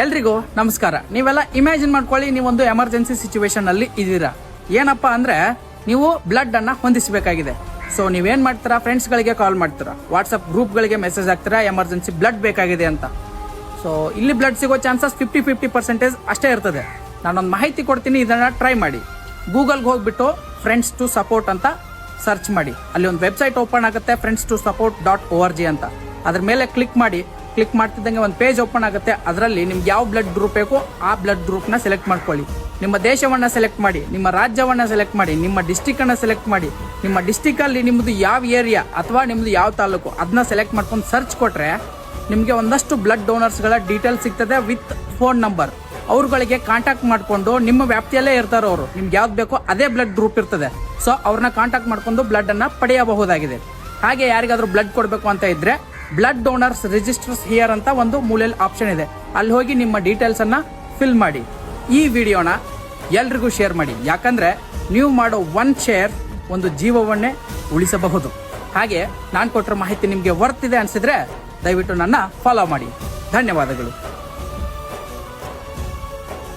ಎಲ್ರಿಗೂ ನಮಸ್ಕಾರ. ನೀವೆಲ್ಲ ಇಮ್ಯಾಜಿನ್ ಮಾಡ್ಕೊಳ್ಳಿ, ನೀವೊಂದು ಎಮರ್ಜೆನ್ಸಿ ಸಿಚುವೇಶನ್ ಅಲ್ಲಿ ಇದ್ದೀರಾ. ಏನಪ್ಪಾ ಅಂದ್ರೆ ನೀವು ಬ್ಲಡ್ ಅನ್ನ ಹೊಂದಿಸಬೇಕಾಗಿದೆ. ಸೊ ನೀವೇನ್ ಮಾಡ್ತೀರಾ, ಫ್ರೆಂಡ್ಸ್ ಗಳಿಗೆ ಕಾಲ್ ಮಾಡ್ತೀರಾ, ವಾಟ್ಸ್ಆಪ್ ಗ್ರೂಪ್ ಗಳಿಗೆ ಮೆಸೇಜ್ ಹಾಕ್ತೀರಾ, ಎಮರ್ಜೆನ್ಸಿ ಬ್ಲಡ್ ಬೇಕಾಗಿದೆ ಅಂತ. ಸೊ ಇಲ್ಲಿ ಬ್ಲಡ್ ಸಿಗೋ ಚಾನ್ಸಸ್ 50% ಅಷ್ಟೇ ಇರ್ತದೆ. ನಾನೊಂದು ಮಾಹಿತಿ ಕೊಡ್ತೀನಿ, ಇದನ್ನ ಟ್ರೈ ಮಾಡಿ. ಗೂಗಲ್ಗೆ ಹೋಗ್ಬಿಟ್ಟು ಫ್ರೆಂಡ್ಸ್ ಟು ಸಪೋರ್ಟ್ ಅಂತ ಸರ್ಚ್ ಮಾಡಿ. ಅಲ್ಲಿ ಒಂದು ವೆಬ್ಸೈಟ್ ಓಪನ್ ಆಗುತ್ತೆ, friends2support.org ಅಂತ. ಅದ್ರ ಮೇಲೆ ಕ್ಲಿಕ್ ಮಾಡಿ. ಕ್ಲಿಕ್ ಮಾಡ್ತಿದ್ದಂಗೆ ಒಂದು ಪೇಜ್ ಓಪನ್ ಆಗುತ್ತೆ. ಅದರಲ್ಲಿ ನಿಮ್ಗೆ ಯಾವ ಬ್ಲಡ್ ಗ್ರೂಪ್ ಬೇಕೋ ಆ ಬ್ಲಡ್ ಗ್ರೂಪ್ನ ಸೆಲೆಕ್ಟ್ ಮಾಡ್ಕೊಳ್ಳಿ. ನಿಮ್ಮ ದೇಶವನ್ನು ಸೆಲೆಕ್ಟ್ ಮಾಡಿ, ನಿಮ್ಮ ರಾಜ್ಯವನ್ನು ಸೆಲೆಕ್ಟ್ ಮಾಡಿ, ನಿಮ್ಮ ಡಿಸ್ಟಿಕನ್ನು ಸೆಲೆಕ್ಟ್ ಮಾಡಿ. ನಿಮ್ಮ ಡಿಸ್ಟಿಕಲ್ಲಿ ನಿಮ್ಮದು ಯಾವ ಏರಿಯಾ ಅಥವಾ ನಿಮ್ಮದು ಯಾವ ತಾಲೂಕು ಅದನ್ನ ಸೆಲೆಕ್ಟ್ ಮಾಡ್ಕೊಂಡು ಸರ್ಚ್ ಕೊಟ್ಟರೆ ನಿಮಗೆ ಒಂದಷ್ಟು ಬ್ಲಡ್ ಡೋನರ್ಸ್ಗಳ ಡೀಟೇಲ್ಸ್ ಸಿಗ್ತದೆ ವಿತ್ ಫೋನ್ ನಂಬರ್. ಅವ್ರುಗಳಿಗೆ ಕಾಂಟ್ಯಾಕ್ಟ್ ಮಾಡಿಕೊಂಡು, ನಿಮ್ಮ ವ್ಯಾಪ್ತಿಯಲ್ಲೇ ಇರ್ತಾರೋ ಅವರು, ನಿಮ್ಗೆ ಯಾವ್ದು ಬೇಕೋ ಅದೇ ಬ್ಲಡ್ ಗ್ರೂಪ್ ಇರ್ತದೆ. ಸೊ ಅವ್ರನ್ನ ಕಾಂಟ್ಯಾಕ್ಟ್ ಮಾಡ್ಕೊಂಡು ಬ್ಲಡ್ ಅನ್ನ ಪಡೆಯಬಹುದಾಗಿದೆ. ಹಾಗೆ ಯಾರಿಗಾದ್ರೂ ಬ್ಲಡ್ ಕೊಡಬೇಕು ಅಂತ ಇದ್ರೆ ಬ್ಲಡ್ ಡೋನರ್ಸ್ ರಿಜಿಸ್ಟರ್ಸ್ ಹಿಯರ್ ಅಂತ ಒಂದು ಮೂಲೆಯಲ್ಲಿ ಆಪ್ಷನ್ ಇದೆ. ಅಲ್ಲಿ ಹೋಗಿ ನಿಮ್ಮ ಡೀಟೇಲ್ಸ್ ಅನ್ನ ಫಿಲ್ ಮಾಡಿ. ಈ ವಿಡಿಯೋನ ಎಲ್ರಿಗೂ ಶೇರ್ ಮಾಡಿ, ಯಾಕಂದ್ರೆ ನೀವು ಮಾಡೋ ಒಂದು ಶೇರ್ ಒಂದು ಜೀವವನ್ನೇ ಉಳಿಸಬಹುದು. ಹಾಗೆ ನಾನು ಕೊಟ್ಟಿರೋ ಮಾಹಿತಿ ನಿಮಗೆ ವರ್ತ್ ಇದೆ ಅನ್ಸಿದ್ರೆ ದಯವಿಟ್ಟು ನನ್ನ ಫಾಲೋ ಮಾಡಿ. ಧನ್ಯವಾದಗಳು.